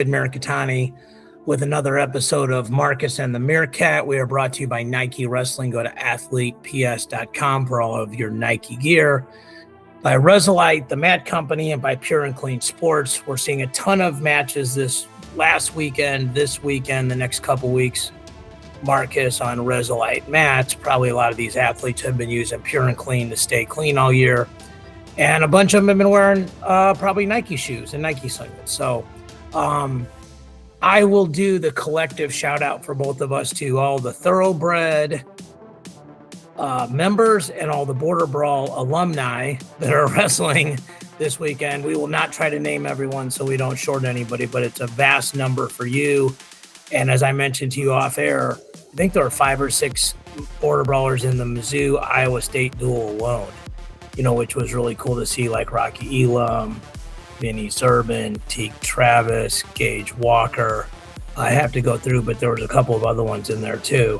Mirikitani with another episode of Marcus and the Mirkat. We are brought to you by Nike Wrestling. Go to athleteps.com for all of your Nike gear. By Resolite, the mat company, and by Pure and Clean Sports. We're seeing a ton of matches this weekend, the next couple weeks. Marcus on Resolite mats. Probably a lot of these athletes have been using Pure and Clean to stay clean all year. And a bunch of them have been wearing probably Nike shoes and Nike singlets. So I will do the collective shout out for both of us to all the Thoroughbred members and all the Border Brawl alumni that are wrestling this weekend. We will not try to name everyone so we don't short anybody, but it's a vast number for you. And as I mentioned to you off air, I think there are 5 or 6 Border Brawlers in the Mizzou Iowa State duel alone, which was really cool to see, like Rocky Elam, Vinny Zerban, Teague Travis, Gage Walker. I have to go through, but there was a couple of other ones in there too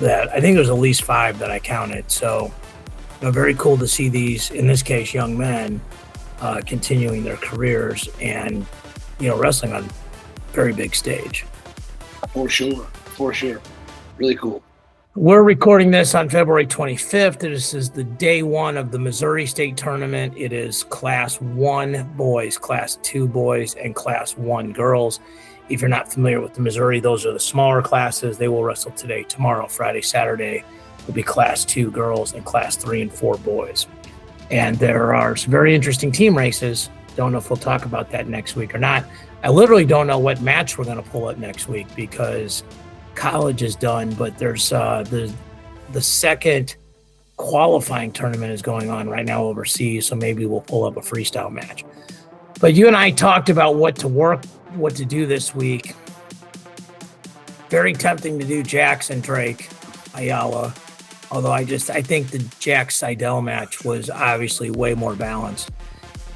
that I think there's at least 5 that I counted. So very cool to see these, in this case, young men continuing their careers and, wrestling on a very big stage. For sure. Really cool. We're recording this on February 25th. This is the day 1 of the Missouri State Tournament. It is Class 1 boys, Class 2 boys, and Class 1 girls. If you're not familiar with the Missouri, those are the smaller classes. They will wrestle today, tomorrow, Friday, Saturday. Will be Class 2 girls and Class 3 and 4 boys. And there are some very interesting team races. Don't know if we'll talk about that next week or not. I literally don't know what match we're going to pull up next week because college is done, but there's the second qualifying tournament is going on right now overseas, so maybe we'll pull up a freestyle match. But you and I talked about what to do this week. Very tempting to do Jackson Drake Ayala, although I think the Jack Seidel match was obviously way more balanced.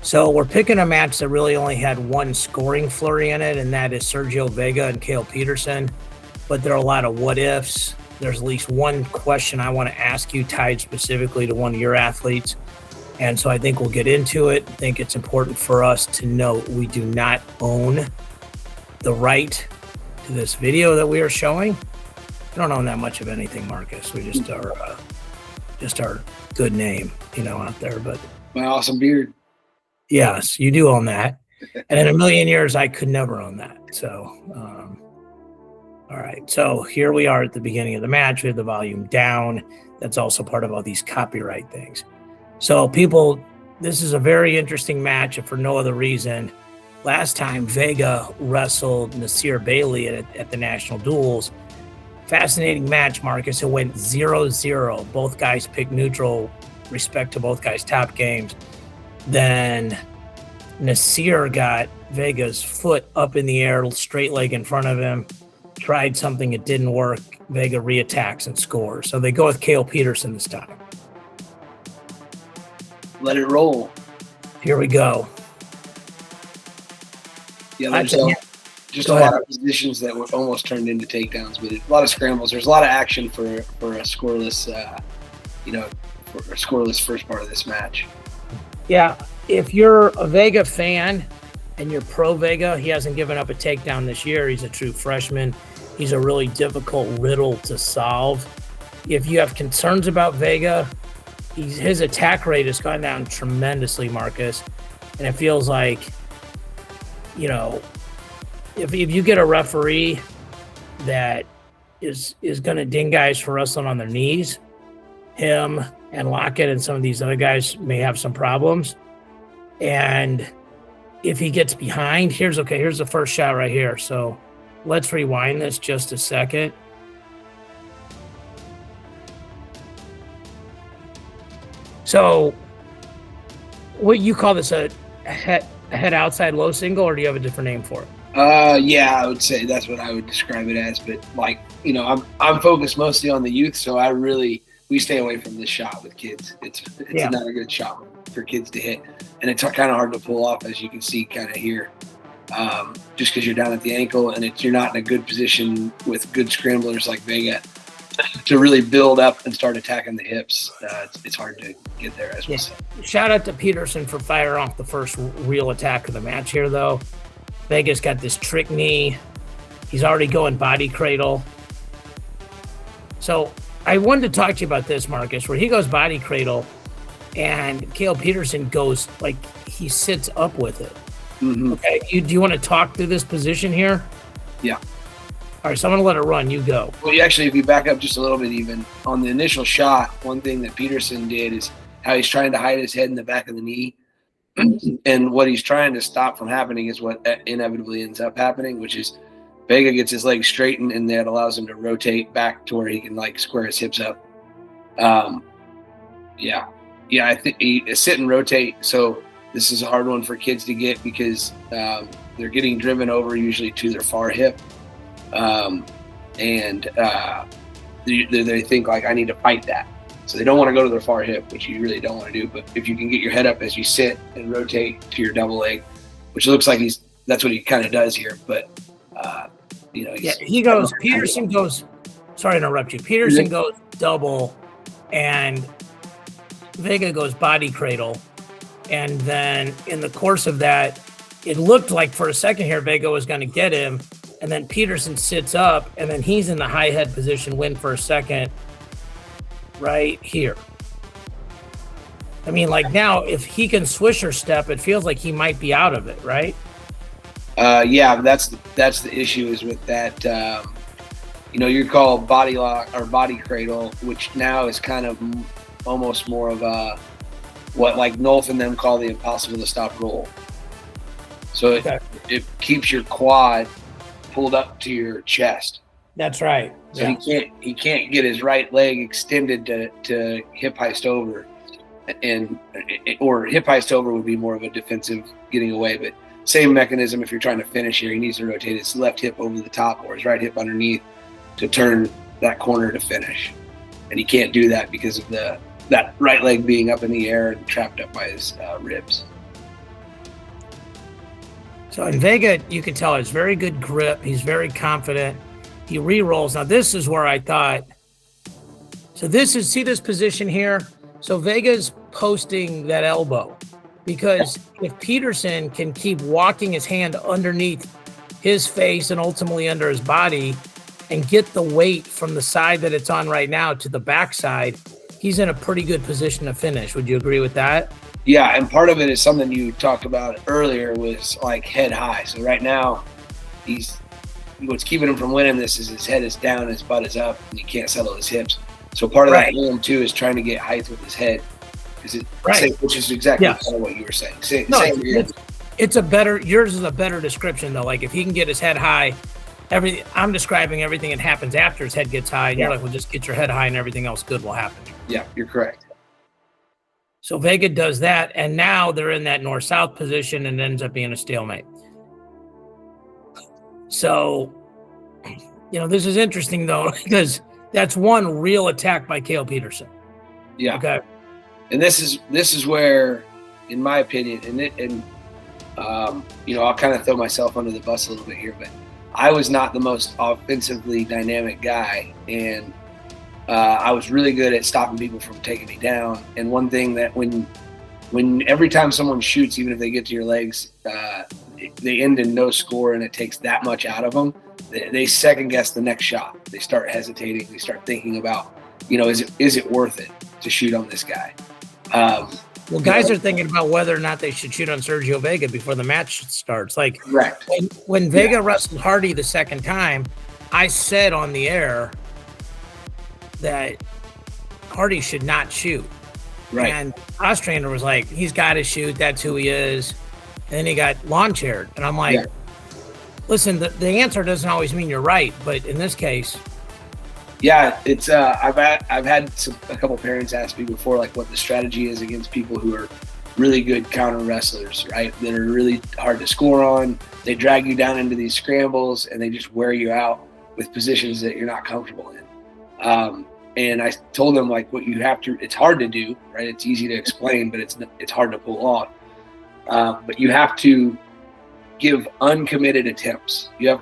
So we're picking a match that really only had one scoring flurry in it, and that is Sergio Vega and Kale Petersen. But there are a lot of what ifs. There's at least one question I want to ask you tied specifically to one of your athletes. And so I think we'll get into it. I think it's important for us to note we do not own the right to this video that we are showing. I don't own that much of anything, Marcus. We just are our good name, out there. But my awesome beard. Yes, you do own that. And in a million years, I could never own that. So, all right, so here we are at the beginning of the match. We have the volume down. That's also part of all these copyright things. So people, this is a very interesting match, if for no other reason. Last time, Vega wrestled Nasir Bailey at the National Duels. Fascinating match, Marcus. It went 0-0. Both guys picked neutral, respect to both guys' top games. Then Nasir got Vega's foot up in the air, straight leg in front of him. Tried something, it didn't work. Vega reattacks and scores. So they go with Kale Petersen this time. Let it roll. Here we go. Yeah, there's just a lot of positions that were almost turned into takedowns, but a lot of scrambles. There's a lot of action for a scoreless, for a scoreless first part of this match. Yeah, if you're a Vega fan and you're pro Vega, he hasn't given up a takedown this year. He's a true freshman. He's a really difficult riddle to solve. If you have concerns about Vega, his attack rate has gone down tremendously, Marcus. And it feels like, if you get a referee that is going to ding guys for wrestling on their knees, him and Lockett and some of these other guys may have some problems. And if he gets behind, here's the first shot right here. So let's rewind this just a second. So what you call this, a head outside low single, or do you have a different name for it? Yeah, I would say that's what I would describe it as. But I'm focused mostly on the youth, so we stay away from this shot with kids. It's not a good shot for kids to hit, and it's kind of hard to pull off, as you can see kind of here. Just because you're down at the ankle and you're not in a good position with good scramblers like Vega to really build up and start attacking the hips. It's hard to get there, as we said. Shout out to Petersen for firing off the first real attack of the match here, though. Vega's got this trick knee. He's already going body cradle. So I wanted to talk to you about this, Marcus, where he goes body cradle and Kale Petersen goes, like, he sits up with it. Mm-hmm. Okay. Do you want to talk through this position here? Yeah. All right, so I'm going to let it run. You go. Well, actually, if you back up just a little bit, even on the initial shot, one thing that Petersen did is how he's trying to hide his head in the back of the knee. And what he's trying to stop from happening is what inevitably ends up happening, which is Vega gets his legs straightened, and that allows him to rotate back to where he can, like, square his hips up. Yeah, I think he sit and rotate. So this is a hard one for kids to get because they're getting driven over usually to their far hip. They think, like, I need to fight that. So they don't want to go to their far hip, which you really don't want to do. But if you can get your head up as you sit and rotate to your double leg, which looks like that's what he kind of does here. But, he goes, Petersen goes, sorry to interrupt you. Petersen goes double and Vega goes body cradle. And then in the course of that, it looked like for a second here, Vega was going to get him. And then Petersen sits up, and then he's in the high head position, win for a second right here. I mean, like, now, if he can swisher step, it feels like he might be out of it, right? Yeah, that's the issue is with that. You call body lock or body cradle, which now is kind of almost more of a what, like, Nolf and them call the impossible to stop roll. So it keeps your quad pulled up to your chest. That's right. So he can't get his right leg extended to hip heist over, or hip heist over would be more of a defensive getting away. But same mechanism if you're trying to finish here. He needs to rotate his left hip over the top or his right hip underneath to turn that corner to finish, and he can't do that because of that right leg being up in the air and trapped up by his ribs. So in Vega, you can tell it's very good grip. He's very confident. He re-rolls. Now, this is where I thought, see this position here? So Vega's posting that elbow because if Petersen can keep walking his hand underneath his face and ultimately under his body and get the weight from the side that it's on right now to the backside, he's in a pretty good position to finish. Would you agree with that? Yeah, and part of it is something you talked about earlier was, like, head high. So right now, what's keeping him from winning this is his head is down, his butt is up, and he can't settle his hips. So part of that game too is trying to get height with his head, which is exactly kind of what you were saying. Yours is a better description though. Like, if he can get his head high, I'm describing everything that happens after his head gets high. And you're like, well, just get your head high and everything else good will happen. Yeah, you're correct. So Vega does that, and now they're in that north-south position and it ends up being a stalemate. So, this is interesting, though, because that's one real attack by Kale Petersen. Yeah. Okay. And this is where, in my opinion, I'll kind of throw myself under the bus a little bit here, but I was not the most offensively dynamic guy, and I was really good at stopping people from taking me down. And one thing that when every time someone shoots, even if they get to your legs, they end in no score, and it takes that much out of them. They second guess the next shot. They start hesitating. They start thinking about, is it worth it to shoot on this guy? Guys are thinking about whether or not they should shoot on Sergio Vega before the match starts. Like, correct. When Vega wrestled Hardy the second time, I said on the air that Hardy should not shoot. Right. And Ostrander was like, he's got to shoot. That's who he is. And then he got lawn chaired. And I'm like, listen, the answer doesn't always mean you're right. But in this case. Yeah, it's I've had a couple parents ask me before, like, what the strategy is against people who are really good counter wrestlers, right? That are really hard to score on. They drag you down into these scrambles and they just wear you out with positions that you're not comfortable in. And I told them, like, what you have to, it's hard to do, right? It's easy to explain, but it's hard to pull off. But you have to give uncommitted attempts. You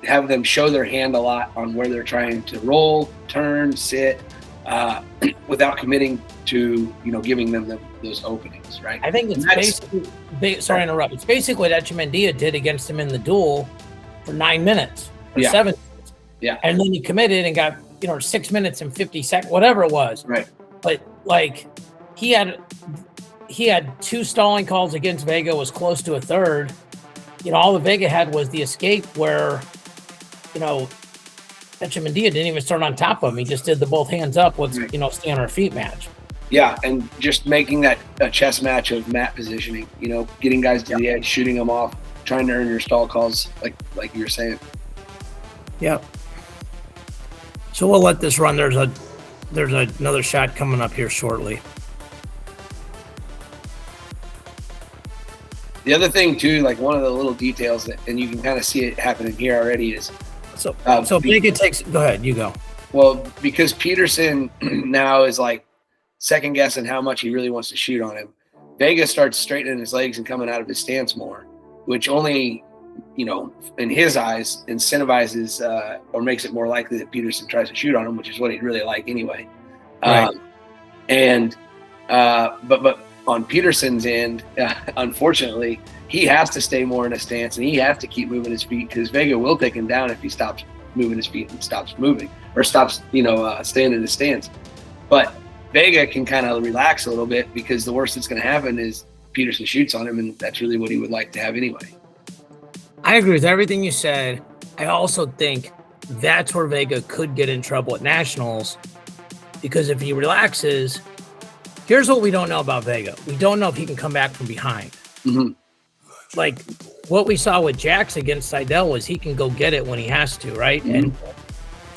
have them show their hand a lot on where they're trying to roll, turn, sit, without committing to, giving them those openings, right? I think it's basically, sorry to interrupt. It's basically what Echemendia did against him in the duel for 9 minutes or 7 minutes. Yeah. And then he committed and got, 6 minutes and 50 seconds, whatever it was. Right. But he had 2 stalling calls against Vega, was close to a third. All the Vega had was the escape where, Echemendia didn't even start on top of him. He just did the both hands up with, stay on our feet match. Yeah, and just making that a chess match of mat positioning, getting guys to the edge, shooting them off, trying to earn your stall calls, like you were saying. Yep. So we'll let this run. There's another shot coming up here shortly. The other thing too, like one of the little details and you can kind of see it happening here already is so Vega takes. Go ahead, you go. Well, because Petersen now is second guessing how much he really wants to shoot on him. Vega starts straightening his legs and coming out of his stance more, which only, in his eyes, incentivizes or makes it more likely that Petersen tries to shoot on him, which is what he'd really like anyway. Right. But on Petersen's end, unfortunately, he has to stay more in a stance and he has to keep moving his feet because Vega will take him down if he stops moving his feet and stops moving or stops, staying in his stance. But Vega can kind of relax a little bit because the worst that's going to happen is Petersen shoots on him, and that's really what he would like to have anyway. I agree with everything you said. I also think that's where Vega could get in trouble at nationals because if he relaxes, here's what we don't know about Vega. We don't know if he can come back from behind. Mm-hmm. Like what we saw with Jax against Seidel was he can go get it when he has to, right? Mm-hmm. And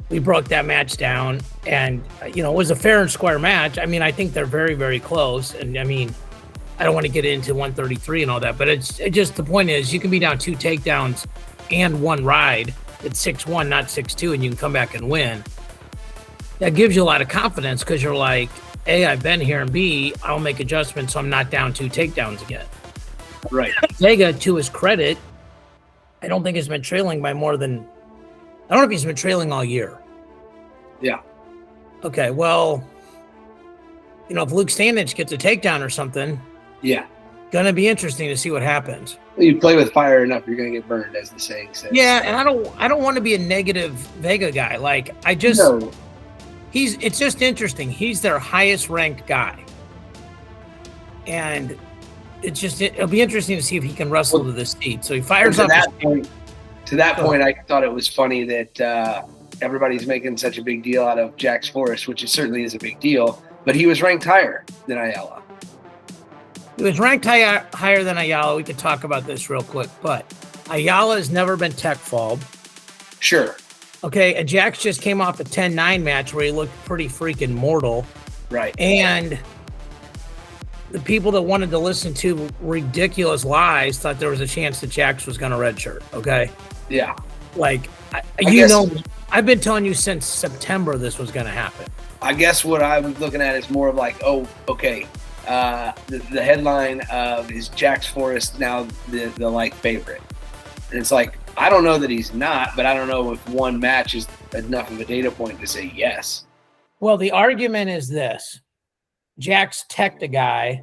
we broke that match down and, it was a fair and square match. I mean, I think they're very, very close. And I mean, I don't want to get into 133 and all that, but it's just the point is you can be down 2 takedowns and 1 ride at 6-1, not 6-2, and you can come back and win. That gives you a lot of confidence because you're like, A, I've been here, and B, I'll make adjustments so I'm not down 2 takedowns again. Right. Vega, to his credit, I don't think he's been trailing by more than, I don't know if he's been trailing all year. Yeah. Okay, well, if Luke Standich gets a takedown or something, yeah, gonna be interesting to see what happens. You play with fire enough, you're gonna get burned, as the saying says. Yeah, and I don't want to be a negative Vega guy. It's just interesting. He's their highest ranked guy, and it'll be interesting to see if he can wrestle to this seat. So he fires up. To that point, I thought it was funny that everybody's making such a big deal out of Jax Forrest, which certainly is a big deal, but he was ranked higher than Ayala. He was ranked higher than Ayala. We could talk about this real quick, but Ayala has never been tech-falled. Sure. Okay, and Jax just came off a 10-9 match where he looked pretty freaking mortal. Right. And the people that wanted to listen to ridiculous lies thought there was a chance that Jax was going to redshirt, okay? Yeah. I've been telling you since September this was going to happen. I guess what I'm looking at is more of like, oh, okay, the headline of is Jax Forrest now the favorite? And it's like, I don't know that he's not, but I don't know if one match is enough of a data point to say yes. Well, the argument is this. Jax teched a guy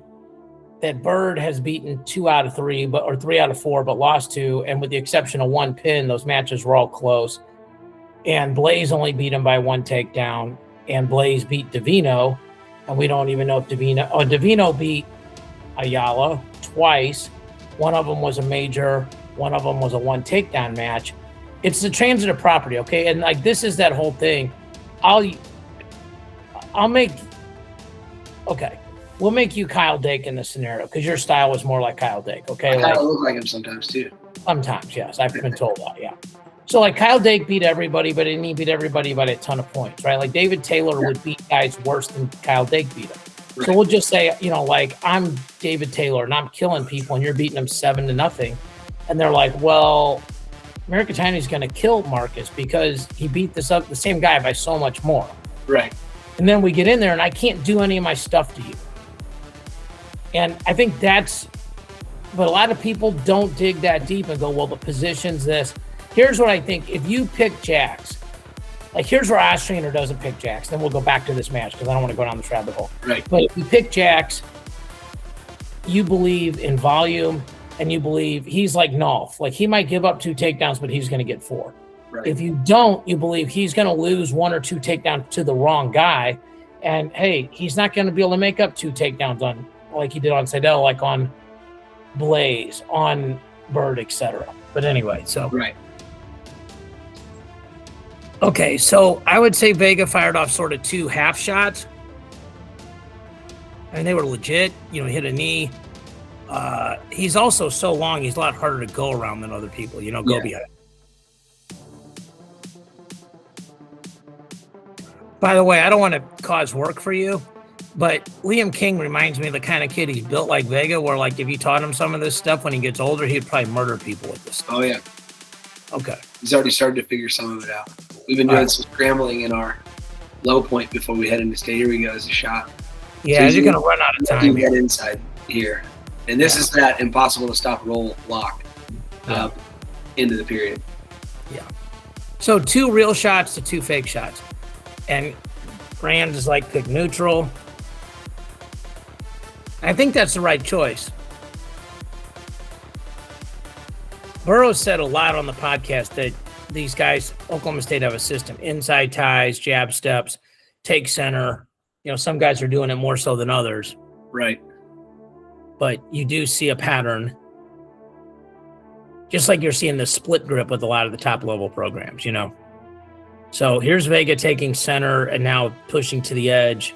that Bird has beaten 2 out of 3, or 3 out of 4, but lost 2. And with the exception of 1 pin, those matches were all close. And Blaze only beat him by 1 takedown. And Blaze beat Divino. And we don't even know if Divino beat Ayala twice. One of them was a major. One of them was a 1 takedown match. It's the transitive property, okay? And this is that whole thing. We'll make you Kyle Dake in this scenario because your style was more like Kyle Dake, okay? I kind of look like him sometimes too. Sometimes, yes. I've been told that, yeah. So Kyle Dake beat everybody, but he beat everybody by a ton of points, right? David Taylor would beat guys worse than Kyle Dake beat him. Right. So we'll just say, I'm David Taylor and I'm killing people and you're beating them 7-0. And they're like, well, Mirikitani's going to kill Marcus because he beat the same guy by so much more. Right. And then we get in there and I can't do any of my stuff to you. And I think but a lot of people don't dig that deep and go, well, the position's this. Here's what I think. If you pick Jax, like here's where Ostrander doesn't pick jacks. Then we'll go back to this match because I don't want to go down this rabbit hole. Right. But if you pick jacks, you believe in volume and you believe he's like Nolf. Like he might give up 2 takedowns, but he's going to get 4. Right. If you don't, you believe he's going to lose 1 or 2 takedowns to the wrong guy. And hey, he's not going to be able to make up 2 takedowns on like he did on Seidel, like on Blaze, on Bird, etc. But anyway, so right. Okay, so I would say Vega fired off sort of 2 half shots. I mean, they were legit. You know, hit a knee. He's also so long; he's a lot harder to go around than other people. You know, go behind. By the way, I don't want to cause work for you, but Liam King reminds me of the kind of kid he's built like Vega, where like if you taught him some of this stuff when he gets older, he'd probably murder people with this stuff. Oh yeah. Okay. He's already started to figure some of it out. We've been doing some scrambling in our low point before we head into state. Here we go. As a shot. Yeah, so you're going to run out of time. Get inside here, and this is that impossible to stop roll lock into the period. Yeah. So 2 real shots to 2 fake shots. And Rand is like pick neutral. I think that's the right choice. Burroughs said a lot on the podcast that these guys, Oklahoma State, have a system. Inside ties, jab steps, take center. You know, some guys are doing it more so than others. Right. But you do see a pattern. Just like you're seeing the split grip with a lot of the top level programs, you know. So here's Vega taking center and now pushing to the edge.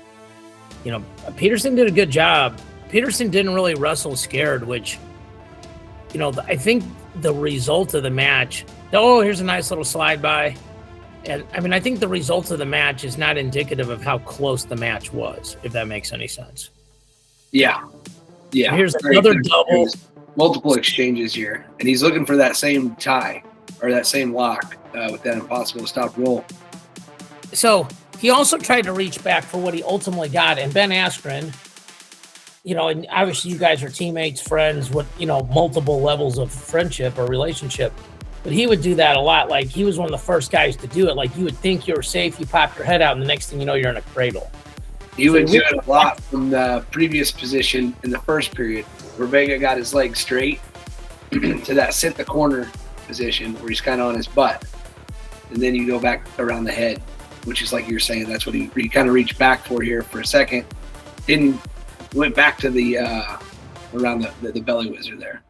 You know, Petersen did a good job. Petersen didn't really wrestle scared, which, you know, I think the result of the match, here's a nice little slide by. And I mean, I think the result of the match is not indicative of how close the match was, if that makes any sense. Yeah. Yeah. Here's another double. There's multiple exchanges here. And he's looking for that same tie or that same lock. With that impossible to stop roll. So he also tried to reach back for what he ultimately got. And Ben Askren, you know, and obviously you guys are teammates, friends with, you know, multiple levels of friendship or relationship. But he would do that a lot. Like he was one of the first guys to do it. Like you would think you were safe, you pop your head out, and the next thing you know, you're in a cradle. He would do it a lot from the previous position in the first period where Vega got his legs straight to that sit the corner position where he's kind of on his butt. And then you go back around the head, which is like you're saying, that's what he kind of reached back for here for a second. Went back to the around the belly whizzer there.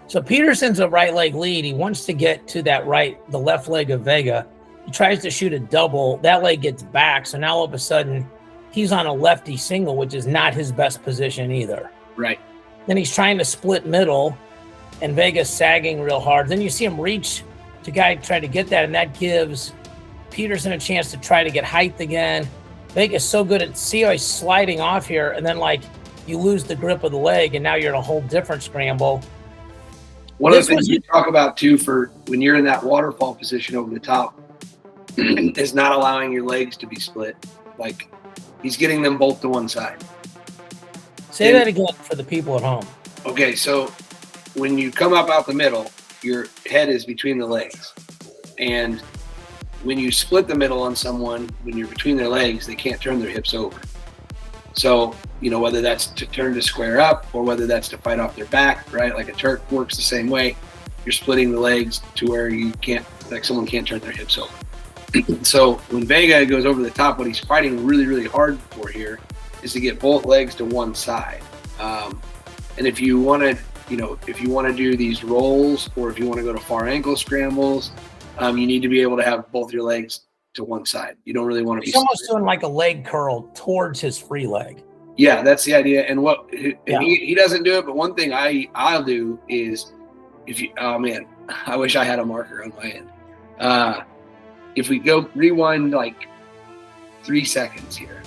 So Petersen's a right leg lead. He wants to get to that the left leg of Vega. He tries to shoot a double. That leg gets back. So now all of a sudden he's on a lefty single, which is not his best position either. Right. Then he's trying to split middle and Vega's sagging real hard. Then you see him reach to try to get that, and that gives Petersen a chance to try to get height again. Vega's so good at see how he's sliding off here, and then like you lose the grip of the leg, and now you're in a whole different scramble. One of the things you talk about too for when you're in that waterfall position over the top is not allowing your legs to be split. Like he's getting them both to one side. Say that again for the people at home. Okay, so when you come up out the middle, your head is between the legs. And when you split the middle on someone, when you're between their legs, they can't turn their hips over. So, you know, whether that's to turn to square up or whether that's to fight off their back, right? Like a Turk works the same way. You're splitting the legs to where you can't, like someone can't turn their hips over. So when Vega goes over the top, what he's fighting really, really hard for here is to get both legs to one side. And if you want to, you know, if you want to do these rolls or if you want to go to far ankle scrambles, you need to be able to have both your legs to one side. You don't really want to be. He's almost doing like a leg curl towards his free leg. Yeah, that's the idea. And he doesn't do it, but one thing I'll do is oh man, I wish I had a marker on my end. If we go rewind like 3 seconds here.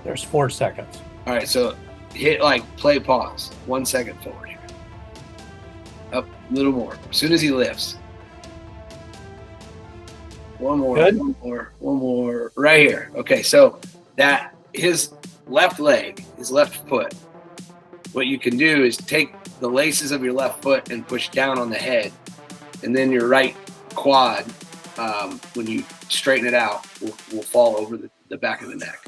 There's 4 seconds. All right, so hit like play pause, 1 second forward here. Up a little more. As soon as he lifts. One more, good. one more. Right here. Okay, so that his left leg, his left foot, what you can do is take the laces of your left foot and push down on the head. And then your right quad, when you straighten it out, will fall over the back of the neck.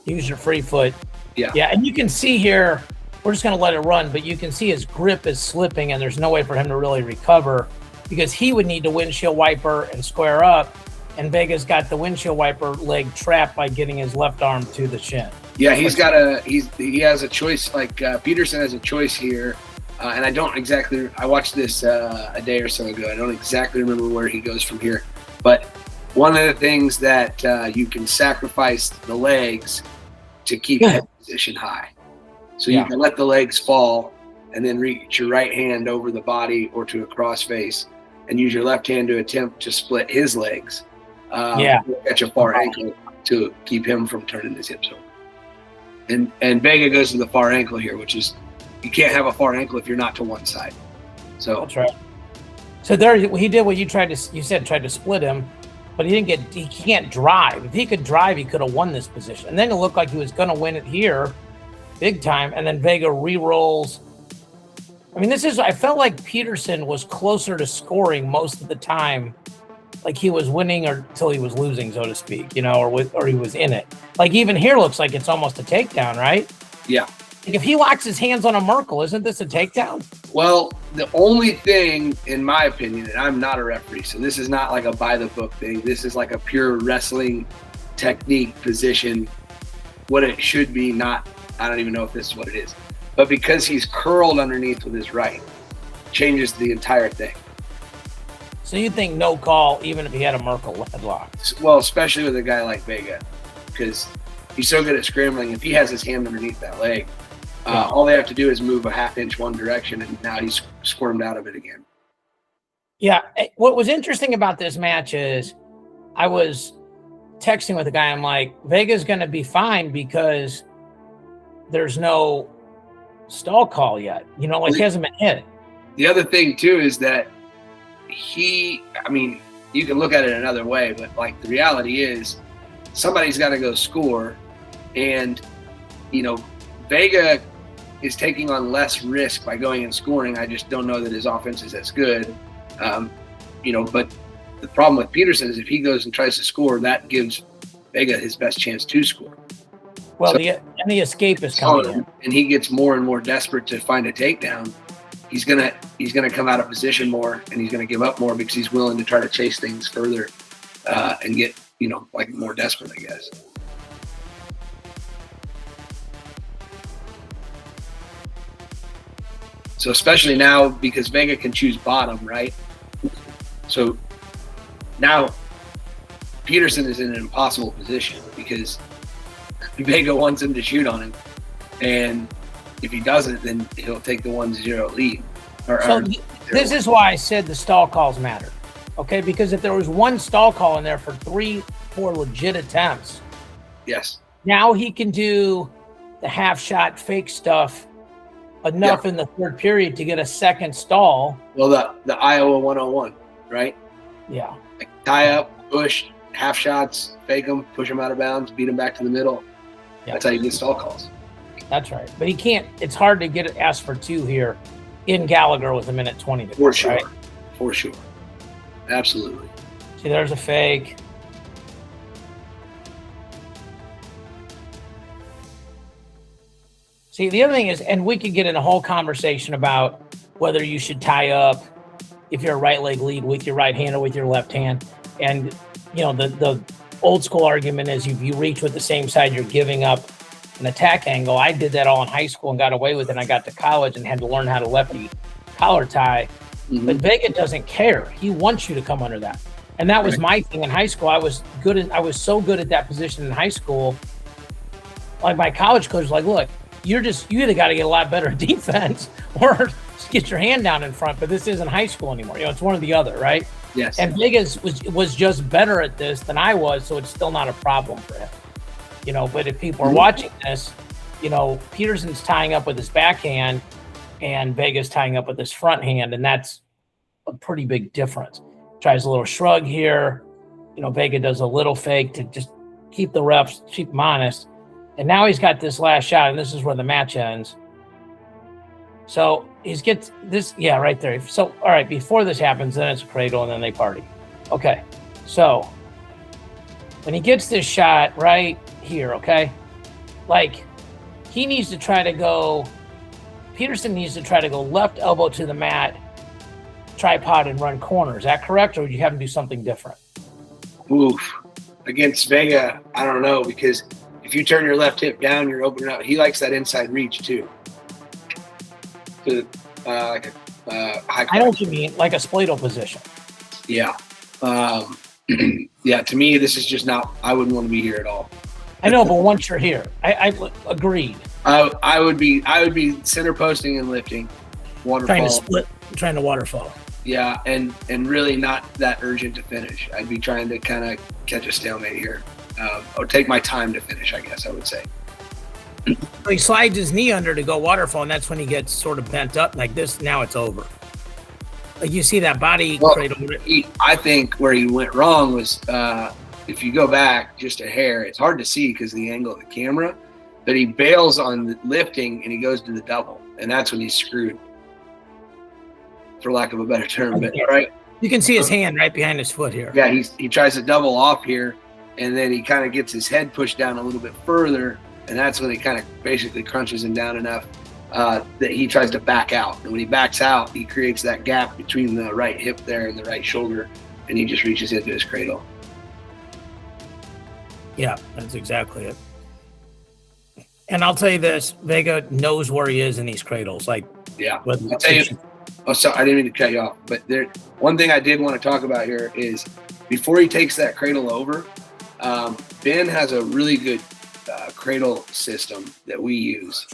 Use your free foot. Yeah. Yeah, and you can see here, we're just going to let it run, but you can see his grip is slipping, and there's no way for him to really recover because he would need to windshield wiper and square up, and Vega's got the windshield wiper leg trapped by getting his left arm to the shin. Yeah, he has a choice. Like Petersen has a choice here, and I watched this a day or so ago. I don't exactly remember where he goes from here, but one of the things that you can sacrifice the legs to keep head position high. So you can let the legs fall and then reach your right hand over the body or to a cross face and use your left hand to attempt to split his legs. Catch a far ankle to keep him from turning his hips over. And Vega goes to the far ankle here, which is, you can't have a far ankle if you're not to one side. So that's right. So there he did what you tried to split him, but he can't drive. If he could drive, he could have won this position. And then it looked like he was going to win it here big time. And then Vega re-rolls. I mean, I felt like Petersen was closer to scoring most of the time. Like he was winning until he was losing, so to speak, or he was in it. Like even here looks like it's almost a takedown, right? Yeah. Like if he locks his hands on a Merkel, isn't this a takedown? Well, the only thing, in my opinion, and I'm not a referee, so this is not like a by the book thing. This is like a pure wrestling technique position. What it should be, I don't even know if this is what it is. But because he's curled underneath with his right, changes the entire thing. So you think no call, even if he had a Merkel headlock? Well, especially with a guy like Vega, because he's so good at scrambling. If he has his hand underneath that leg, all they have to do is move a half inch one direction, and now he's squirmed out of it again. Yeah. What was interesting about this match is I was texting with a guy. I'm like, Vega's going to be fine because there's no stall call yet. He hasn't been hit. The other thing, too, is that you can look at it another way, but like the reality is somebody's got to go score, and Vega is taking on less risk by going and scoring. I just don't know that his offense is as good. But the problem with Petersen is if he goes and tries to score, that gives Vega his best chance to score. Well, the escape is coming in, and he gets more and more desperate to find a takedown. He's gonna come out of position more, and he's gonna give up more because he's willing to try to chase things further and get more desperate, I guess. So especially now because Vega can choose bottom, right? So now Petersen is in an impossible position because Vega wants him to shoot on him, and if he doesn't, then he'll take the 1-0 lead. This is why I said the stall calls matter, okay? Because if there was one stall call in there for 3-4 legit attempts, yes, now he can do the half shot fake stuff enough in the third period to get a second stall. Well, the Iowa 101, right? Yeah. Like tie up, push, half shots, fake them, push them out of bounds, beat them back to the middle. Yeah. That's how you get stall calls. That's right. But he can't, it's hard to get it asked for 2 here in Gallagher with 1:20 to go. For sure. Right? For sure. Absolutely. See, there's a fake. See, the other thing is, and we could get in a whole conversation about whether you should tie up if you're a right leg lead with your right hand or with your left hand. And, the old school argument is if you reach with the same side, you're giving up an attack angle. I did that all in high school and got away with it. And I got to college and had to learn how to lefty collar tie. Mm-hmm. But Vega doesn't care. He wants you to come under that. And that was my thing in high school. I was so good at that position in high school. Like my college coach was like, look, you either got to get a lot better at defense or just get your hand down in front. But this isn't high school anymore. It's one or the other, right? Yes. And Vegas was just better at this than I was, so it's still not a problem for him. But if people are watching this, Petersen's tying up with his backhand and Vega's tying up with his front hand, and that's a pretty big difference. Tries a little shrug here. Vega does a little fake to just keep the refs, keep them honest. And now he's got this last shot, and this is where the match ends. So he gets this, right there. So, all right, before this happens, then it's a cradle, and then they party. Okay, so when he gets this shot right here, okay, like he needs to try to go, Petersen needs to try to go left elbow to the mat, tripod, and run corner. Is that correct, or would you have him do something different? Oof. Against Vega, I don't know, because if you turn your left hip down, you're opening up. He likes that inside reach too. To like a high. I know what you mean, like a spladle position. Yeah. Yeah, to me, this is just not, I wouldn't want to be here at all. I know, but once you're here, I agreed. I would be center posting and lifting, waterfall. Trying to waterfall. Yeah, and really not that urgent to finish. I'd be trying to kind of catch a stalemate here, or take my time to finish, I guess I would say. So he slides his knee under to go waterfall, and that's when he gets sort of bent up like this. Now it's over. Like you see that body cradle. I think where he went wrong was, if you go back just a hair, it's hard to see because of the angle of the camera, but he bails on the lifting and he goes to the double, and that's when he's screwed, for lack of a better term. But right, you can see his hand right behind his foot here. Yeah, he tries to double off here, and then he kind of gets his head pushed down a little bit further, and that's when he kind of basically crunches him down enough that he tries to back out. And when he backs out, he creates that gap between the right hip there and the right shoulder, and he just reaches into his cradle. Yeah, that's exactly it. And I'll tell you this, Vega knows where he is in these cradles. Like, yeah, I'll tell you. Oh, sorry, I didn't mean to cut you off. But one thing I did want to talk about here is before he takes that cradle over, Ben has a really good cradle system that we use.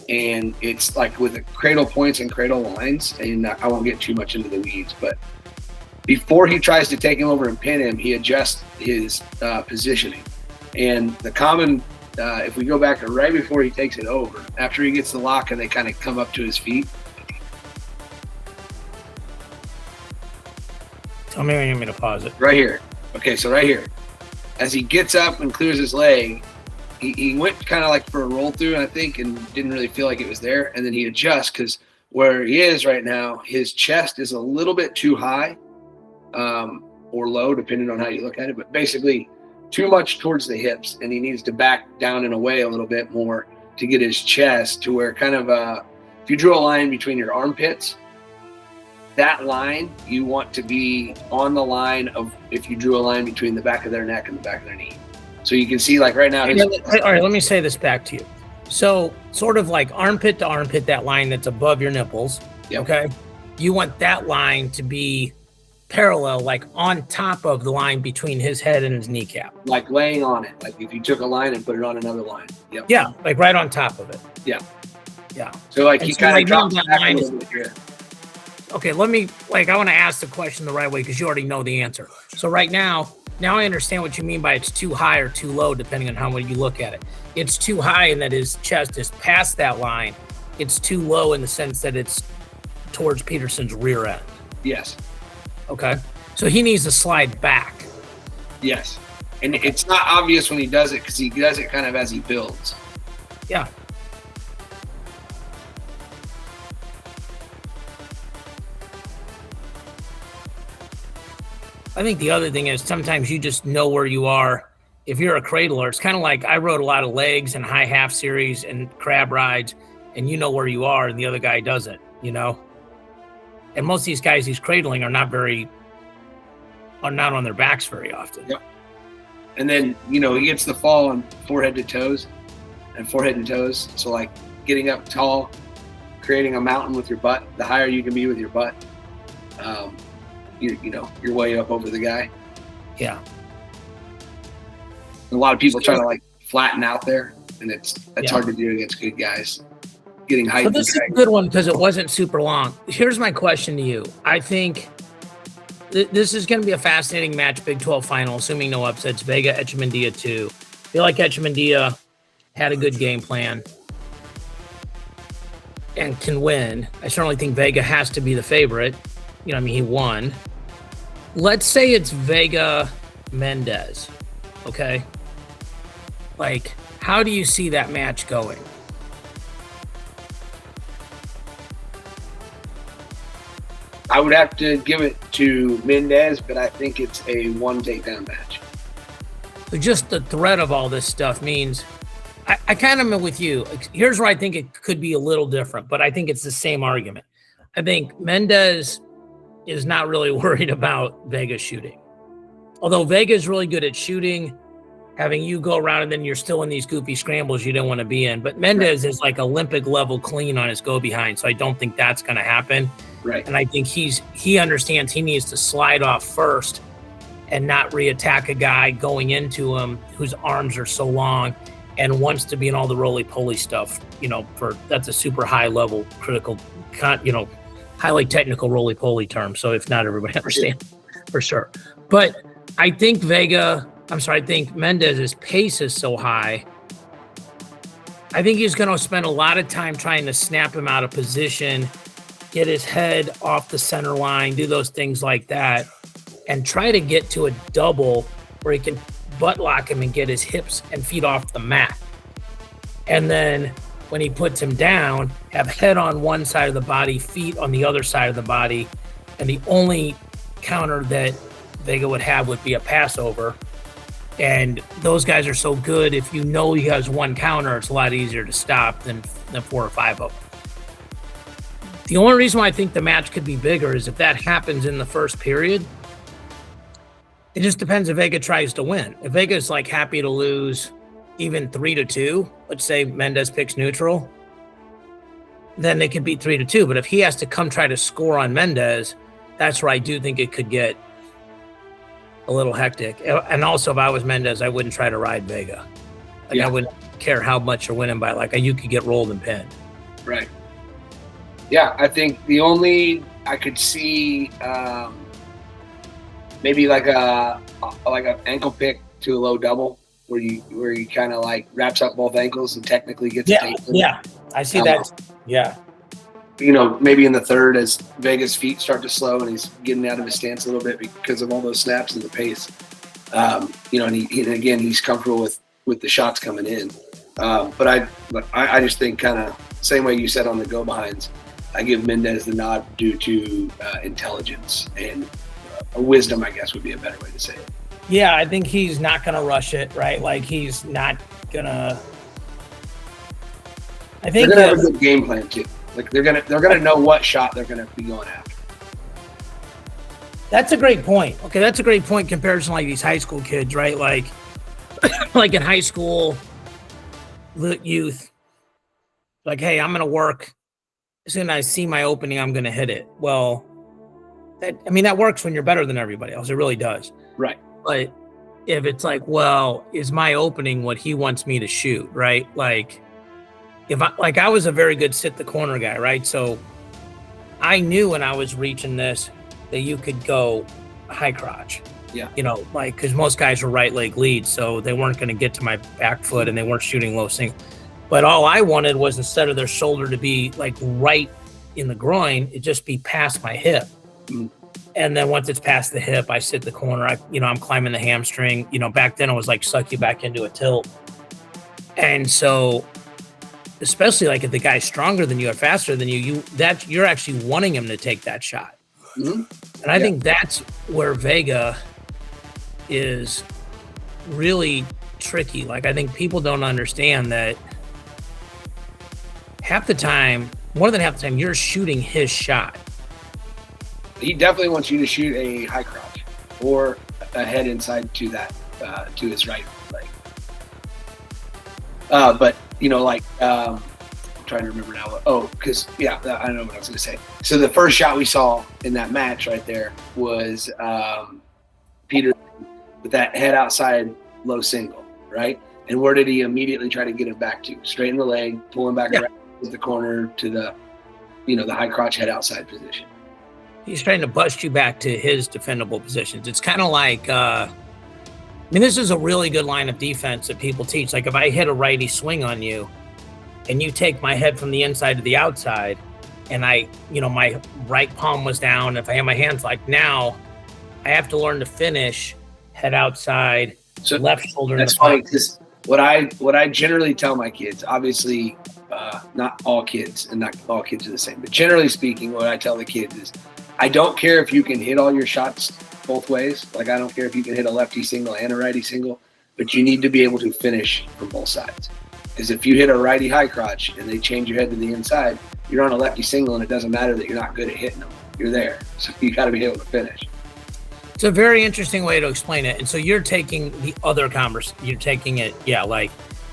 And it's like with the cradle points and cradle lines, and I won't get too much into the weeds, but before he tries to take him over and pin him, he adjusts his positioning. And the common, if we go back to right before he takes it over, after he gets the lock and they kind of come up to his feet. Tell me when you want me to pause it. Right here. Okay, so right here. As he gets up and clears his leg, he went kind of like for a roll through, I think, and didn't really feel like it was there. And then he adjusts because where he is right now, his chest is a little bit too high or low, depending on how you look at it. But basically, too much towards the hips, and he needs to back down and away a little bit more to get his chest to where kind of if you drew a line between your armpits, that line you want to be on the line of if you drew a line between the back of their neck and the back of their knee. So you can see, like right now. All right, let me say this back to you. So sort of like armpit to armpit, that line that's above your nipples. Yep. Okay. You want that line to be parallel, like on top of the line between his head and his kneecap. Like laying on it. Like if you took a line and put it on another line. Yep. Yeah, like right on top of it. Yeah. Yeah. So like he kind of drops back a little bit here. Okay, I want to ask the question the right way because you already know the answer. So right now I understand what you mean by it's too high or too low, depending on how you look at it. It's too high in that his chest is past that line. It's too low in the sense that it's towards Petersen's rear end. Yes. Okay. So he needs to slide back. Yes. And it's not obvious when he does it because he does it kind of as he builds. Yeah. I think the other thing is sometimes you just know where you are. If you're a cradler, it's kind of like I rode a lot of legs and high half series and crab rides, and you know where you are and the other guy doesn't, you know? And most of these guys he's cradling are not on their backs very often. Yep. And then, he gets the fall on forehead to toes and forehead and toes. So like getting up tall, creating a mountain with your butt, the higher you can be with your butt, you're way up over the guy. Yeah. A lot of people try to like flatten out there, and it's hard to do against good guys. Getting height. So this is a good one because it wasn't super long. Here's my question to you. I think this is going to be a fascinating match, Big 12 final, assuming no upsets. Vega, Echemendia 2. I feel like Echemendia had a good game plan and can win. I certainly think Vega has to be the favorite. He won. Let's say it's Vega Mendez, okay? Like, how do you see that match going? I would have to give it to Mendez, but I think it's a one takedown match. So just the threat of all this stuff means I kind of am with you. Here's where I think it could be a little different, but I think it's the same argument. I think Mendez is not really worried about Vega shooting. Although Vega is really good at shooting, having you go around and then you're still in these goofy scrambles you don't want to be in. But Mendez is like Olympic level clean on his go behind. So I don't think that's going to happen. Right. And I think he understands he needs to slide off first and not reattack a guy going into him whose arms are so long and wants to be in all the roly-poly stuff, that's a super high level critical, highly technical roly-poly term. So if not everybody understands for sure. But I think I think Mendez's pace is so high. I think he's going to spend a lot of time trying to snap him out of position, get his head off the center line, do those things like that, and try to get to a double where he can butt lock him and get his hips and feet off the mat. And then when he puts him down, have head on one side of the body, feet on the other side of the body. And the only counter that Vega would have would be a passover. And those guys are so good. If you know he has one counter, it's a lot easier to stop than 4 or 5 of them. The only reason why I think the match could be bigger is if that happens in the first period. It just depends if Vega tries to win. If Vega's like happy to lose even 3-2, let's say Mendez picks neutral, then they could beat 3-2. But if he has to come try to score on Mendez, that's where I do think it could get a little hectic. And also, if I was Mendez, I wouldn't try to ride Vega. I wouldn't care how much you're winning by. You could get rolled and pinned. Right. Yeah, I think the only I could see maybe like an ankle pick to a low double where you kind of wraps up both ankles and technically gets a takedown. Yeah, I see that. Yeah. Maybe in the third as Vega's feet start to slow and he's getting out of his stance a little bit because of all those snaps and the pace. And again, he's comfortable with the shots coming in. But I just think kind of same way you said on the go behinds, I give Mendez the nod due to intelligence and wisdom, I guess would be a better way to say it. Yeah, I think he's not going to rush it, right? He's not going to. I think they're going to have a good game plan too. They're gonna know what shot they're gonna be going after. That's a great point. Okay, that's a great point compared to these high school kids, right? Like in high school, youth, hey, I'm gonna work. As soon as I see my opening, I'm gonna hit it. Well, that works when you're better than everybody else. It really does. Right. But if it's is my opening what he wants me to shoot, right? If I was a very good sit the corner guy, right? So I knew when I was reaching this that you could go high crotch. Yeah. Because most guys were right leg lead, so they weren't going to get to my back foot and they weren't shooting low single. But all I wanted was instead of their shoulder to be right in the groin, it just be past my hip. Mm. And then once it's past the hip, I sit the corner. I'm climbing the hamstring. Back then it was suck you back into a tilt. And so, especially if the guy's stronger than you or faster than you're actually wanting him to take that shot. Mm-hmm. And I think that's where Vega is really tricky. I think people don't understand that more than half the time, you're shooting his shot. He definitely wants you to shoot a high crotch or a head inside to that, to his right leg. But I'm trying to remember now. I know what I was going to say. So the first shot we saw in that match right there was Peter with that head outside low single, right? And where did he immediately try to get it back to? Straight in the leg, pulling back around the corner to the, the high crotch head outside position. He's trying to bust you back to his defendable positions. It's kind of this is a really good line of defense that people teach. If I hit a righty swing on you and you take my head from the inside to the outside and my right palm was down, if I have my hands now, I have to learn to finish head outside, so left shoulder. That's funny because what I generally tell my kids, obviously not all kids and not all kids are the same, but generally speaking, what I tell the kids is I don't care if you can hit all your shots both ways. Like, I don't care if you can hit a lefty single and a righty single, but you need to be able to finish from both sides. Because if you hit a righty high crotch and they change your head to the inside, you're on a lefty single, and it doesn't matter that you're not good at hitting them. You're there. So you got to be able to finish. It's a very interesting way to explain it. And so you're taking the other you're taking it, like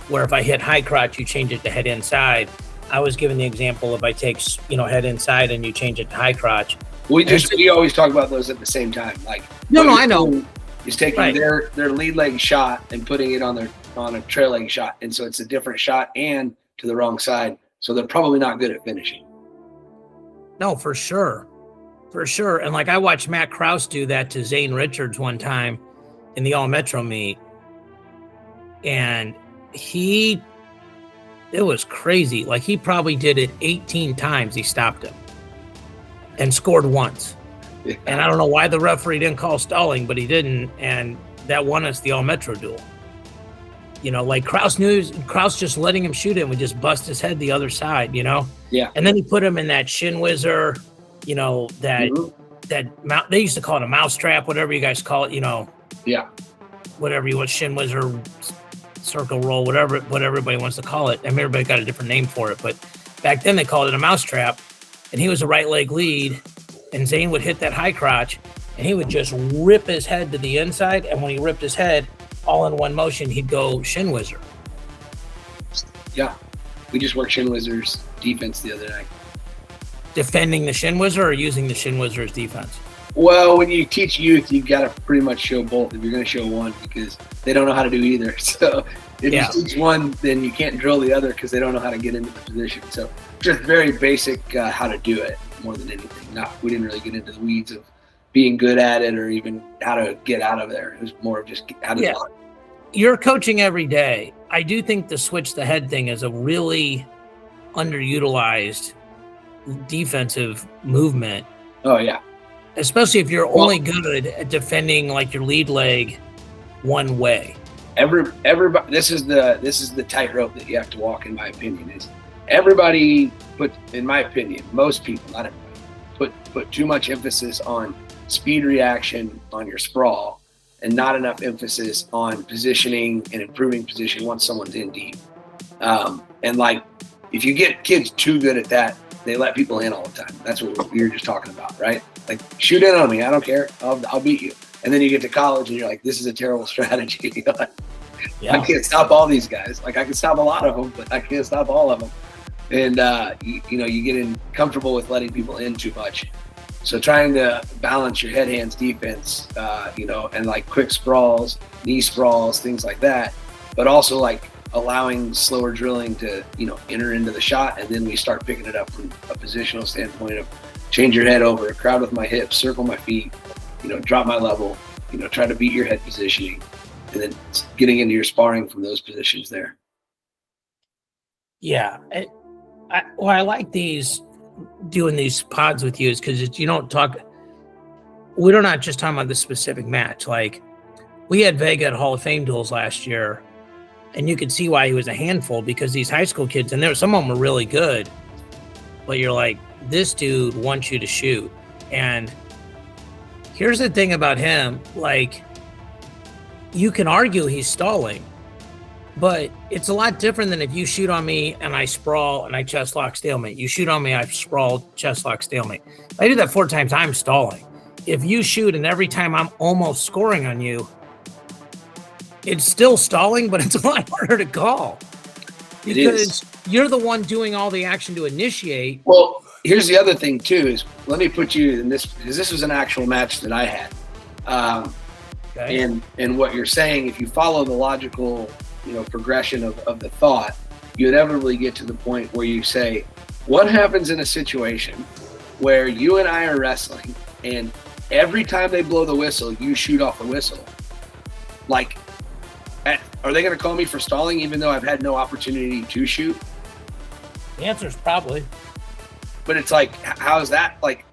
where if I hit high crotch, you change it to head inside. I was given the example if I take, head inside and you change it to high crotch. We always talk about those at the same time. Like, I know. Is taking their lead leg shot and putting it on a trail leg shot, and so it's a different shot and to the wrong side. So they're probably not good at finishing. No, for sure. And like I watched Matt Krause do that to Zane Richards one time in the All Metro meet, and it was crazy. Like he probably did it 18 times. He stopped him and scored once. Yeah. And I don't know why the referee didn't call stalling, but he didn't, and that won us the All Metro duel. Like Krause just letting him shoot him would just bust his head the other side, Yeah. And then he put him in that shin whizzer, that they used to call it a mouse trap, whatever you guys call it, Yeah. Whatever you want, shin whizzer, circle roll, whatever everybody wants to call it. I mean, everybody got a different name for it, but back then they called it a mouse trap, and he was a right leg lead, and Zane would hit that high crotch, and he would just rip his head to the inside, and when he ripped his head, all in one motion, he'd go shin whizzer. Yeah. We just worked shin whizzers defense the other night. Defending the shin whizzer or using the shin whizzer as defense? Well, when you teach youth, you got to pretty much show both if you're going to show one, because they don't know how to do either. So if you teach one, then you can't drill the other because they don't know how to get into the position. So just very basic how to do it more than anything. We didn't really get into the weeds of being good at it or even how to get out of there. It was more of just how to do it. You're coaching every day. I do think the switch the head thing is a really underutilized defensive movement. Oh, yeah. Especially if you're only good at defending like your lead leg one way. Everybody, this is the tightrope that you have to walk, in my opinion. Is everybody in my opinion, most people, not everybody, put too much emphasis on speed reaction on your sprawl and not enough emphasis on positioning and improving position once someone's in deep. And like, if you get kids too good at that, they let people in all the time. That's what you're just talking about, right? Like, shoot in on me. I don't care. I'll beat you. And then you get to college and you're like, this is a terrible strategy. I can't stop all these guys. Like, I can stop a lot of them, but I can't stop all of them. And, you get comfortable with letting people in too much. So trying to balance your head hands defense, and like quick sprawls, knee sprawls, things like that, but also like allowing slower drilling to, enter into the shot. And then we start picking it up from a positional standpoint of change your head over, crowd with my hips, circle my feet, drop my level, try to beat your head positioning, and then getting into your sparring from those positions there. Yeah. I like doing these pods with you is because we're not just talking about this specific match. Like, we had Vega at Hall of Fame duels last year, and you could see why he was a handful, because these high school kids, and some of them were really good, but you're like, this dude wants you to shoot. And here's the thing about him, like, you can argue he's stalling, but it's a lot different than if you shoot on me and I sprawl and I chest lock stalemate. You shoot on me, I sprawl, chest lock stalemate. If I do that 4 times, I'm stalling. If you shoot and every time I'm almost scoring on you, it's still stalling, but it's a lot harder to call. Because you're the one doing all the action to initiate. Well, here's the other thing too, is let me put you in this, because this was an actual match that I had. And what you're saying, if you follow the logical progression of the thought, you inevitably get to the point where you say, what happens in a situation where you and I are wrestling and every time they blow the whistle, you shoot off the whistle? Like, are they going to call me for stalling even though I've had no opportunity to shoot? The answer is probably. But it's like, how is that? Like,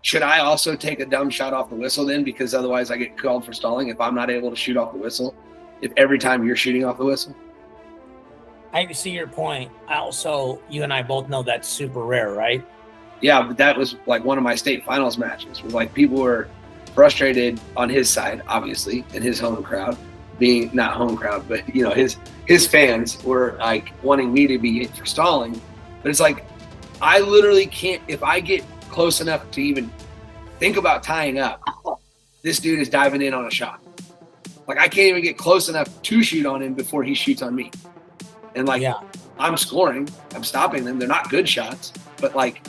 should I also take a dumb shot off the whistle then, because otherwise I get called for stalling if I'm not able to shoot off the whistle? If every time you're shooting off the whistle? I see your point. Also, you and I both know that's super rare, right? Yeah, but that was like one of my state finals matches. Where, like, people were frustrated on his side, obviously, in his home crowd, being not home crowd, but you know, his fans were like wanting me to be hit for stalling. But it's like, I literally can't, if I get close enough to even think about tying up, this dude is diving in on a shot. Like, I can't even get close enough to shoot on him before he shoots on me. And like, I'm scoring, I'm stopping them. They're not good shots, but like,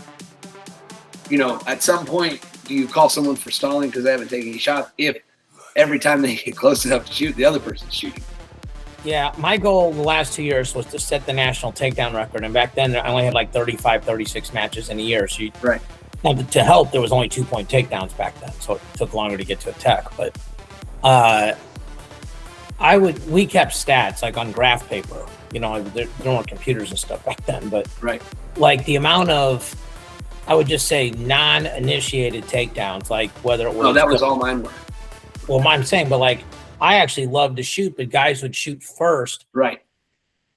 you know, at some point, do you call someone for stalling because they haven't taken any shots if every time they get close enough to shoot, the other person's shooting? Yeah, my goal the last 2 years was to set the national takedown record. And back then, I only had like 35, 36 matches in a year. So right. Now, to help, there was only 2-point takedowns back then. So it took longer to get to a tech. But we kept stats like on graph paper. You know, there weren't computers and stuff back then. But right. Like the amount of, I would just say, non-initiated takedowns, like whether it was... No, that was all mine were. Well, I'm saying, but like, I actually love to shoot, but guys would shoot first. Right.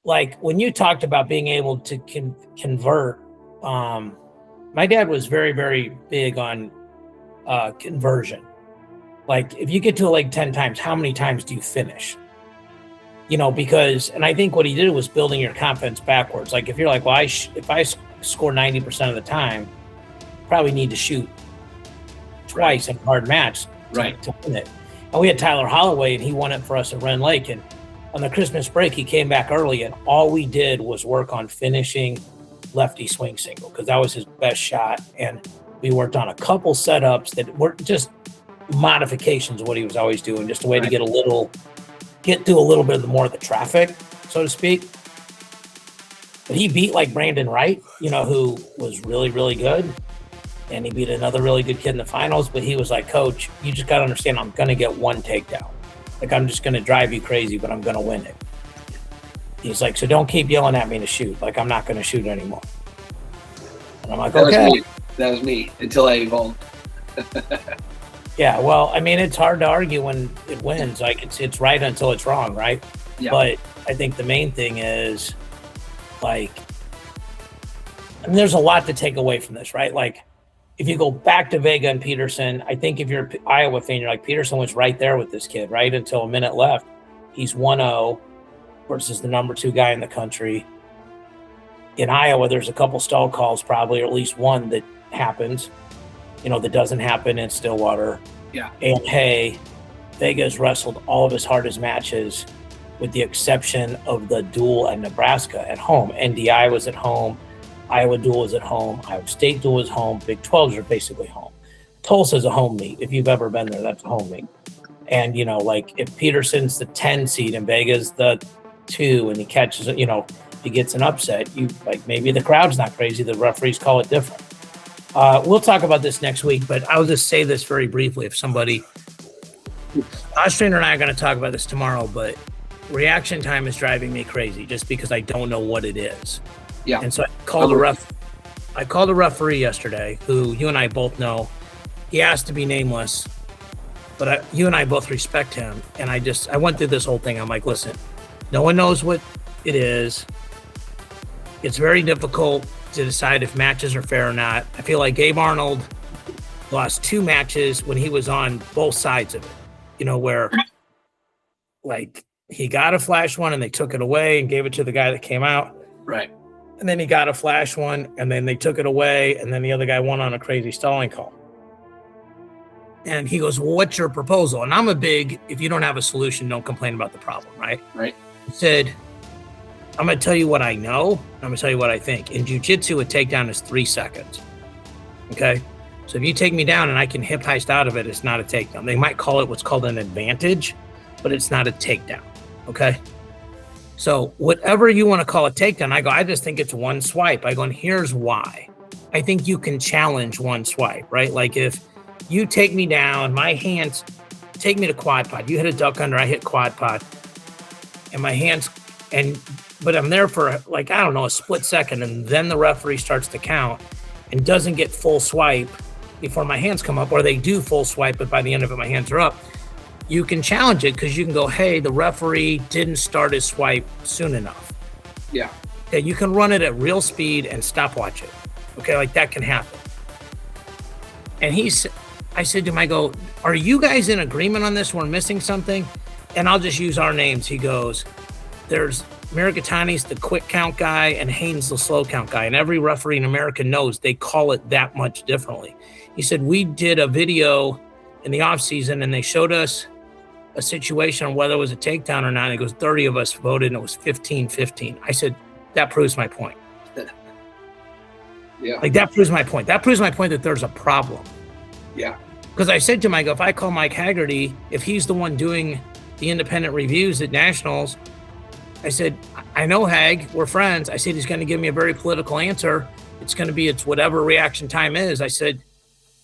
Like when you talked about being able to convert, my dad was very, very big on conversion. Like if you get to a leg 10 times, how many times do you finish? You know, because, and I think what he did was building your confidence backwards. Like if you're like, well, if I score 90% of the time, probably need to shoot twice in a hard match to win it. And we had Tyler Holloway, and he won it for us at Ren Lake. And on the Christmas break, he came back early, and all we did was work on finishing lefty swing single because that was his best shot. And we worked on a couple setups that were just modifications of what he was always doing, just a way to get through a little bit more of the traffic, so to speak. But he beat like Brandon Wright, you know, who was really, really good. And he beat another really good kid in the finals. But he was like, Coach, you just got to understand, I'm going to get one takedown. Like, I'm just going to drive you crazy, but I'm going to win it. He's like, so don't keep yelling at me to shoot. Like, I'm not going to shoot anymore. And I'm like, okay. That was me until I evolved. Yeah, well, I mean, it's hard to argue when it wins. Like, it's right until it's wrong, right? Yeah. But I think the main thing is, like, I mean, there's a lot to take away from this, right? Like, if you go back to Vega and Petersen, I think if you're an Iowa fan, you're like, Petersen was right there with this kid, right? Until a minute left. He's 1-0 versus the number 2 guy in the country. In Iowa, there's a couple stall calls probably, or at least one that happens, you know, that doesn't happen in Stillwater. Yeah. And hey, Vega's wrestled all of his hardest matches with the exception of the duel at Nebraska at home. NDI was at home. Iowa duel was at home. Iowa State duel was home. Big 12s are basically home. Tulsa's a home meet. If you've ever been there, that's a home meet. And, you know, like if Petersen's the 10 seed and Vega's the 2 and he catches it, you know, he gets an upset, you like, maybe the crowd's not crazy. The referees call it different. We'll talk about this next week, but I'll just say this very briefly. If somebody, Ostrander and I are going to talk about this tomorrow, but reaction time is driving me crazy just because I don't know what it is. Yeah. And so I called a referee yesterday who you and I both know. He asked to be nameless, but you and I both respect him. And I went through this whole thing. I'm like, listen, no one knows what it is. It's very difficult to decide if matches are fair or not. I feel like Gabe Arnold lost 2 matches when he was on both sides of it, you know, where like he got a flash one and they took it away and gave it to the guy that came out. Right. And then he got a flash one and then they took it away. And then the other guy won on a crazy stalling call. And he goes, well, what's your proposal? And I'm a big, if you don't have a solution, don't complain about the problem, right? Right. He said, I'm going to tell you what I know. I'm going to tell you what I think. In jiu-jitsu, a takedown is 3 seconds. Okay? So if you take me down and I can hip heist out of it, it's not a takedown. They might call it what's called an advantage, but it's not a takedown. Okay? So whatever you want to call a takedown, I just think it's one swipe. I go, and here's why. I think you can challenge one swipe, right? Like if you take me down, my hands take me to quad pod. You hit a duck under, I hit quad pod. And my hands, but I'm there for like, I don't know, a split second. And then the referee starts to count and doesn't get full swipe before my hands come up, or they do full swipe, but by the end of it, my hands are up. You can challenge it because you can go, hey, the referee didn't start his swipe soon enough. Yeah. Okay, you can run it at real speed and stopwatch it. Okay, like that can happen. And I said to him, I go, are you guys in agreement on this? We're missing something. And I'll just use our names. He goes, there's Mirikitani's the quick count guy and Haynes the slow count guy. And every referee in America knows they call it that much differently. He said, we did a video in the off season and they showed us a situation on whether it was a takedown or not. And he goes, 30 of us voted and it was 15-15. I said, that proves my point. Yeah. Like that proves my point. That proves my point that there's a problem. Yeah. Because I said to him, I go, if I call Mike Haggerty, if he's the one doing the independent reviews at Nationals, I said, I know Hag, we're friends. I said, he's going to give me a very political answer. It's going to be, it's whatever reaction time is. I said,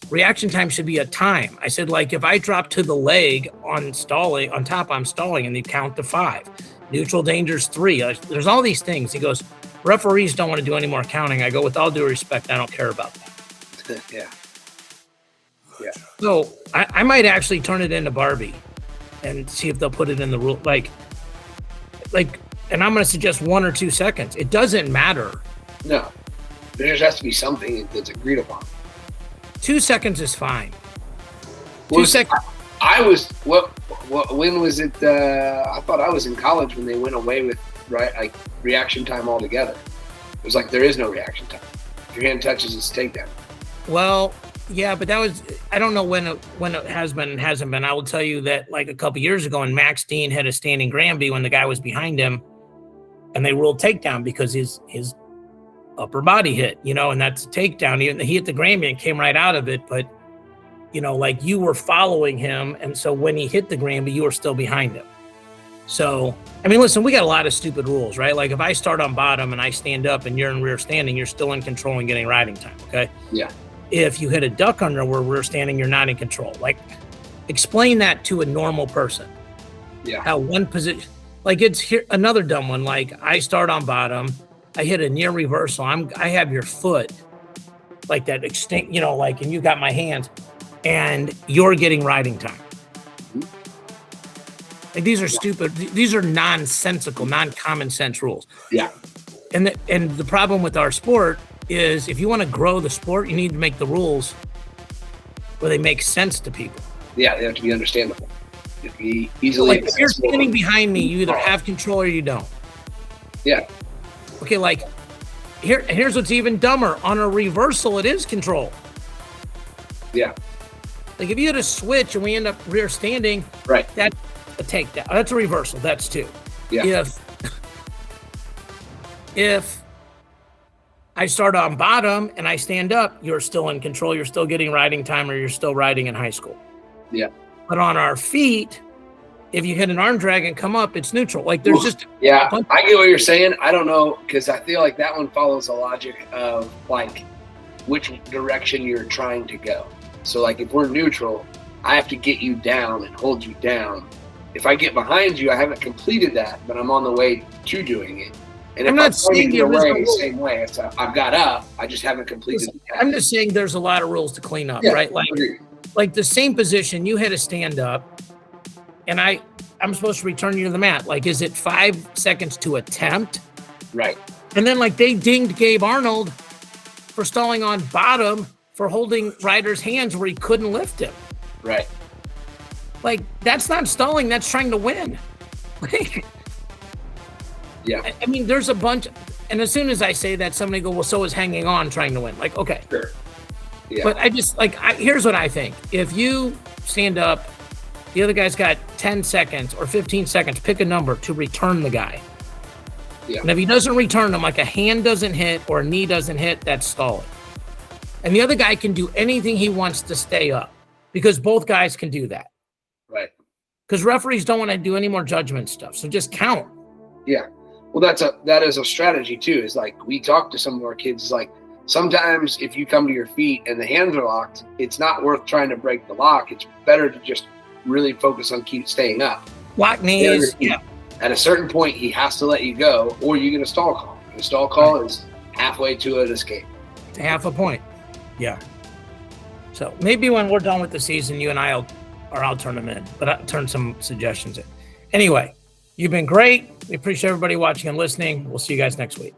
reaction time should be a time. I said, like, if I drop to the leg on stalling, on top, I'm stalling, and you count to 5. Neutral danger's 3. There's all these things. He goes, referees don't want to do any more counting. I go, with all due respect, I don't care about that. Yeah. Yeah. So I might actually turn it into Barbie and see if they'll put it in the rule. Like, and I'm going to suggest 1 or 2 seconds. It doesn't matter. No, there just has to be something that's agreed upon. 2 seconds is fine. Well, 2 seconds. I was when was it? I thought I was in college when they went away with like reaction time altogether. It was like there is no reaction time. If your hand touches, it's takedown. Well, yeah, but that was, I don't know when it has been and hasn't been. I will tell you that like a couple years ago, when Max Dean had a standing Granby when the guy was behind him, and they ruled takedown because his upper body hit, and that's a takedown. He hit the Granby and came right out of it, but like you were following him, and so when he hit the Granby, you were still behind him. So, I mean, listen, we got a lot of stupid rules, right? Like if I start on bottom and I stand up and you're in rear standing, you're still in control and getting riding time, okay? Yeah. If you hit a duck under where rear standing, you're not in control. Like, explain that to a normal person. Yeah. How one position, like it's here, another dumb one. Like I start on bottom, I hit a near reversal. I have your foot like that extinct, like, and you got my hands and you're getting riding time. Like these are stupid. These are nonsensical, non-common sense rules. Yeah. And the problem with our sport is if you want to grow the sport, you need to make the rules where they make sense to people. Yeah, they have to be understandable. They have to be easily. Like if you're standing behind me, you either have control or you don't. Yeah. Okay, like here's what's even dumber. On a reversal, it is control. Yeah. Like if you had a switch and we end up rear standing, right? That's a takedown. That's a reversal. That's 2. Yeah. If I start on bottom and I stand up, you're still in control. You're still getting riding time, or you're still riding in high school. Yeah. But on our feet, if you hit an arm drag and come up, it's neutral. Like there's just I get what you're saying. I don't know, because I feel like that one follows the logic of like which direction you're trying to go. So like if we're neutral, I have to get you down and hold you down. If I get behind you, I haven't completed that, but I'm on the way to doing it. And if I'm not saying the same way, I've got up. I just haven't completed it. I'm just saying there's a lot of rules to clean up, right? Like the same position, you had to stand up, and I'm supposed to return you to the mat. Like, is it 5 seconds to attempt? Right. And then like they dinged Gabe Arnold for stalling on bottom for holding Ryder's hands where he couldn't lift him. Right. Like that's not stalling. That's trying to win. Yeah. I mean, there's a bunch, and as soon as I say that, somebody go, well, so is hanging on trying to win. Like, okay. Sure. Yeah. But I just, here's what I think. If you stand up, the other guy's got 10 seconds or 15 seconds, pick a number to return the guy. Yeah. And if he doesn't return them, like a hand doesn't hit or a knee doesn't hit, that's stalling. And the other guy can do anything he wants to stay up because both guys can do that. Right. Because referees don't want to do any more judgment stuff. So just count. Yeah. Well, that is a strategy too. Is like we talk to some of our kids. Is like sometimes if you come to your feet and the hands are locked, it's not worth trying to break the lock. It's better to just really focus on staying up. Lock knees. Yeah. At a certain point, he has to let you go, or you get a stall call. The stall call is halfway to an escape. It's half a point. Yeah. So maybe when we're done with the season, you and I'll turn them in, but I'll turn some suggestions in. Anyway, you've been great. We appreciate everybody watching and listening. We'll see you guys next week.